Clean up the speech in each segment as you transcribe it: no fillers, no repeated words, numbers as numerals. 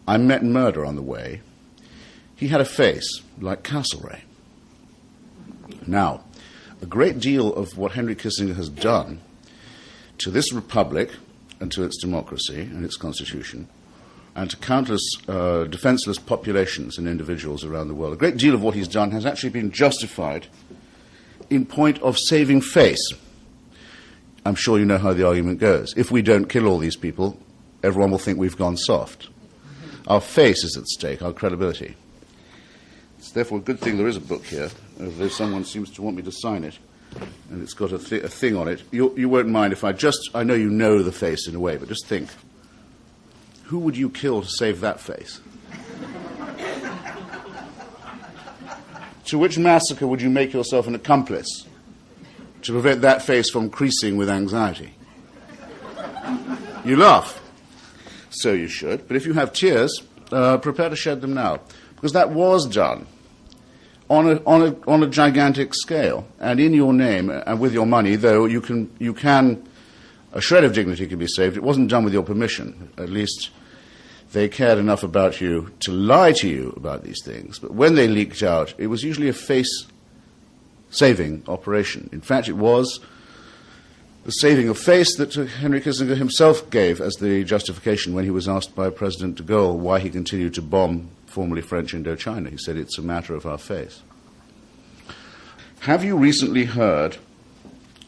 I met murder on the way. He had a face like Castlereagh. Now, a great deal of what Henry Kissinger has done to this republic and to its democracy and its constitution and to countless defenseless populations and individuals around the world, a great deal of what he's done has actually been justified in point of saving face. I'm sure you know how the argument goes. If we don't kill all these people, everyone will think we've gone soft. Our face is at stake, our credibility. It's therefore a good thing there is a book here, although someone seems to want me to sign it, and it's got a thing on it. You won't mind if I know you know the face in a way, but just think, who would you kill to save that face? To which massacre would you make yourself an accomplice to prevent that face from creasing with anxiety? You laugh. So you should. But if you have tears, prepare to shed them now. Because that was done on a gigantic scale. And in your name and with your money, though you can a shred of dignity can be saved, it wasn't done with your permission. At least they cared enough about you to lie to you about these things. But when they leaked out, it was usually a face-saving operation. In fact, it was the saving of face that Henry Kissinger himself gave as the justification when he was asked by President de Gaulle why he continued to bomb formerly French Indochina. He said, it's a matter of our face. Have you recently heard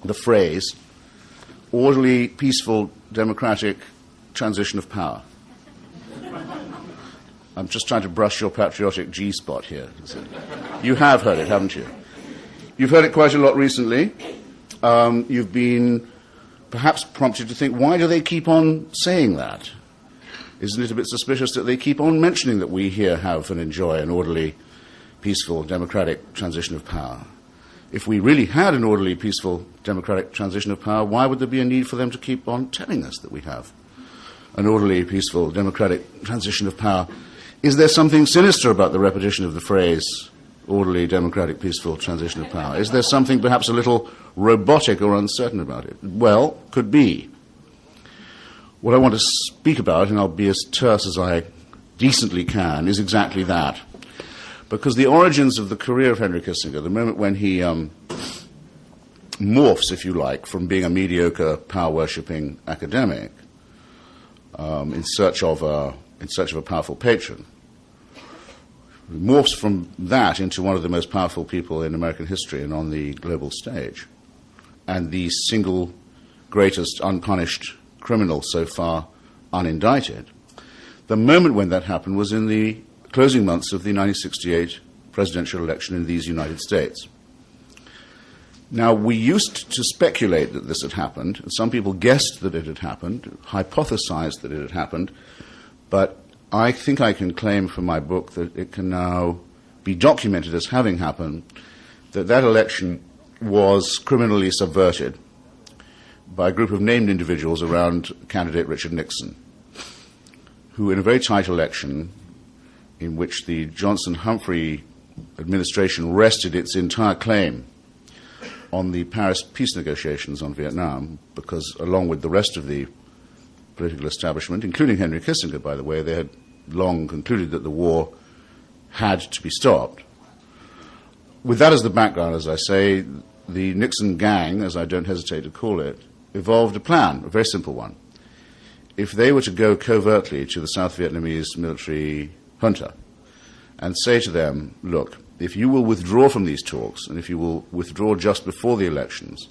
the phrase, orderly, peaceful, democratic transition of power? I'm just trying to brush your patriotic G-spot here. You have heard it, haven't you? You've heard it quite a lot recently. You've been perhaps prompted to think, why do they keep on saying that? Isn't it a bit suspicious that they keep on mentioning that we here have and enjoy an orderly, peaceful, democratic transition of power? If we really had an orderly, peaceful, democratic transition of power, why would there be a need for them to keep on telling us that we have an orderly, peaceful, democratic transition of power? Is there something sinister about the repetition of the phrase, orderly, democratic, peaceful transition of power? Is there something perhaps a little robotic or uncertain about it? Well, could be. What I want to speak about, and I'll be as terse as I decently can, is exactly that. Because the origins of the career of Henry Kissinger, the moment when he morphs, if you like, from being a mediocre, power-worshipping academic in search of a powerful patron, morphs from that into one of the most powerful people in American history and on the global stage, and the single greatest unpunished criminal so far unindicted. The moment when that happened was in the closing months of the 1968 presidential election in these United States. Now, we used to speculate that this had happened, and some people guessed that it had happened, hypothesized that it had happened, but I think I can claim from my book that it can now be documented as having happened, that that election was criminally subverted by a group of named individuals around candidate Richard Nixon, who in a very tight election in which the Johnson-Humphrey administration rested its entire claim on the Paris peace negotiations on Vietnam, because along with the rest of the political establishment, including Henry Kissinger, by the way, they had long concluded that the war had to be stopped. With that as the background, as I say, the Nixon gang, as I don't hesitate to call it, evolved a plan, a very simple one. If they were to go covertly to the South Vietnamese military junta and say to them, look, if you will withdraw from these talks, and if you will withdraw just before the elections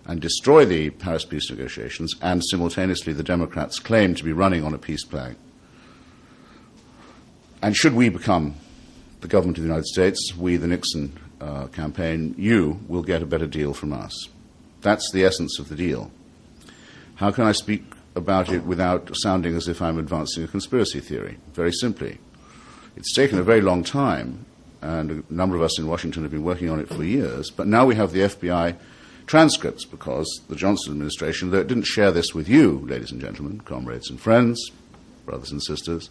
and destroy the Paris peace negotiations and simultaneously the Democrats claim to be running on a peace plan, and should we become the government of the United States, we, the Nixon campaign, you will get a better deal from us. That's the essence of the deal. How can I speak about it without sounding as if I'm advancing a conspiracy theory? Very simply, it's taken a very long time, and a number of us in Washington have been working on it for years, but now we have the FBI transcripts because the Johnson administration, though it didn't share this with you, ladies and gentlemen, comrades and friends, brothers and sisters,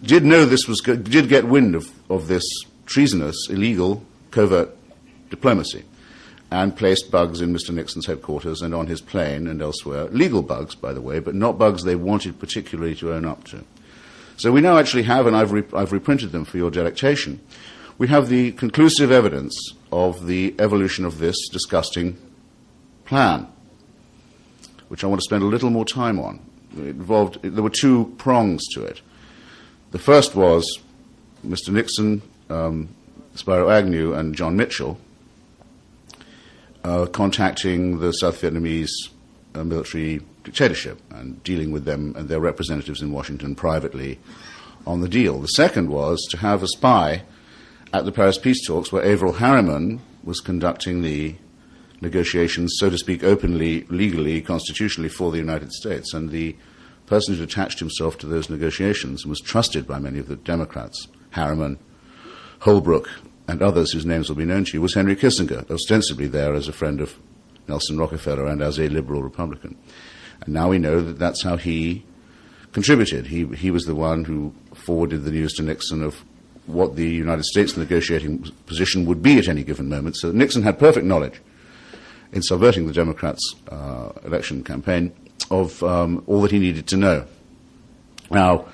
did know this was did get wind of this treasonous, illegal, covert diplomacy, and placed bugs in Mr. Nixon's headquarters and on his plane and elsewhere. Legal bugs, by the way, but not bugs they wanted particularly to own up to. So we now actually have, and I've reprinted them for your delectation, we have the conclusive evidence of the evolution of this disgusting plan, which I want to spend a little more time on. There were two prongs to it. The first was Mr. Nixon, Spiro Agnew, and John Mitchell contacting the South Vietnamese military dictatorship and dealing with them and their representatives in Washington privately on the deal. The second was to have a spy at the Paris peace talks where Averell Harriman was conducting the negotiations, so to speak, openly, legally, constitutionally for the United States. And the person who attached himself to those negotiations and was trusted by many of the Democrats, Harriman, Holbrooke, and others whose names will be known to you, was Henry Kissinger, ostensibly there as a friend of Nelson Rockefeller and as a liberal Republican. And now we know that that's how he contributed. He was the one who forwarded the news to Nixon of what the United States negotiating position would be at any given moment. So Nixon had perfect knowledge in subverting the Democrats' election campaign of all that he needed to know. Now,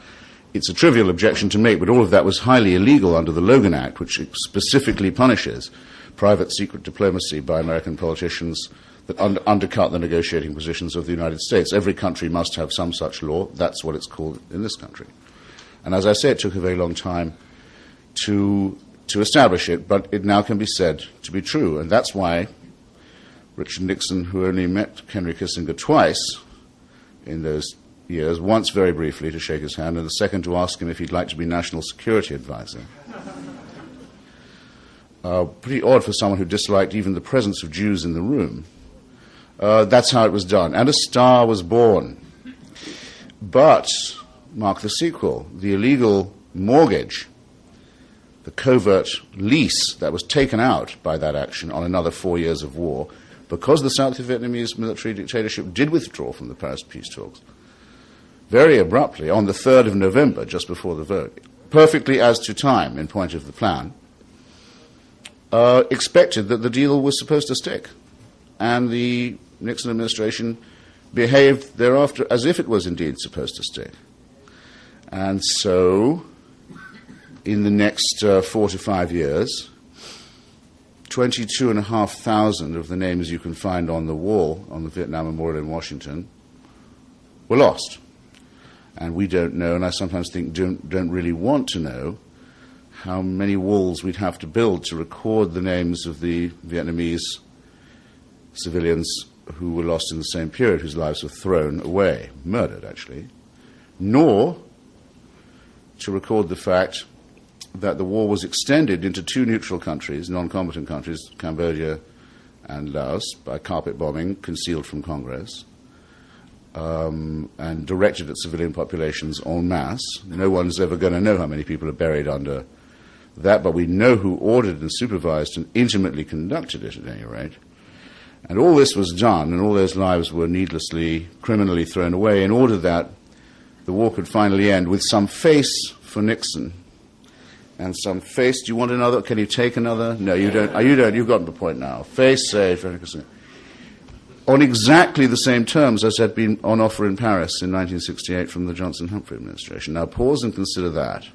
it's a trivial objection to make, but all of that was highly illegal under the Logan Act, which specifically punishes private secret diplomacy by American politicians that undercut the negotiating positions of the United States. Every country must have some such law. That's what it's called in this country. And as I say, it took a very long time to establish it, but it now can be said to be true. And that's why Richard Nixon, who only met Henry Kissinger twice in those years, once very briefly to shake his hand, and the second to ask him if he'd like to be national security advisor. Pretty odd for someone who disliked even the presence of Jews in the room. That's how it was done. And a star was born. But, mark the sequel, the illegal mortgage, the covert lease that was taken out by that action on another 4 years of war, because the South Vietnamese military dictatorship did withdraw from the Paris peace talks, very abruptly, on the 3rd of November, just before the vote, perfectly as to time in point of the plan, expected that the deal was supposed to stick. And the Nixon administration behaved thereafter as if it was indeed supposed to stick. And so, in the next 4 to 5 years, 22,500 of the names you can find on the wall on the Vietnam Memorial in Washington were lost. And we don't know, and I sometimes think don't really want to know, how many walls we'd have to build to record the names of the Vietnamese civilians who were lost in the same period, whose lives were thrown away, murdered actually, nor to record the fact that the war was extended into two neutral countries, non-combatant countries, Cambodia and Laos, by carpet bombing concealed from Congress, and directed at civilian populations en masse. No one's ever going to know how many people are buried under that, but we know who ordered and supervised and intimately conducted it at any rate. And all this was done, and all those lives were needlessly, criminally thrown away in order that the war could finally end with some face for Nixon and some face. Do you want another? Can you take another? No, you don't. You don't. You've gotten the point now. Face, say, for Nixon. On exactly the same terms as had been on offer in Paris in 1968 from the Johnson-Humphrey administration. Now pause and consider that.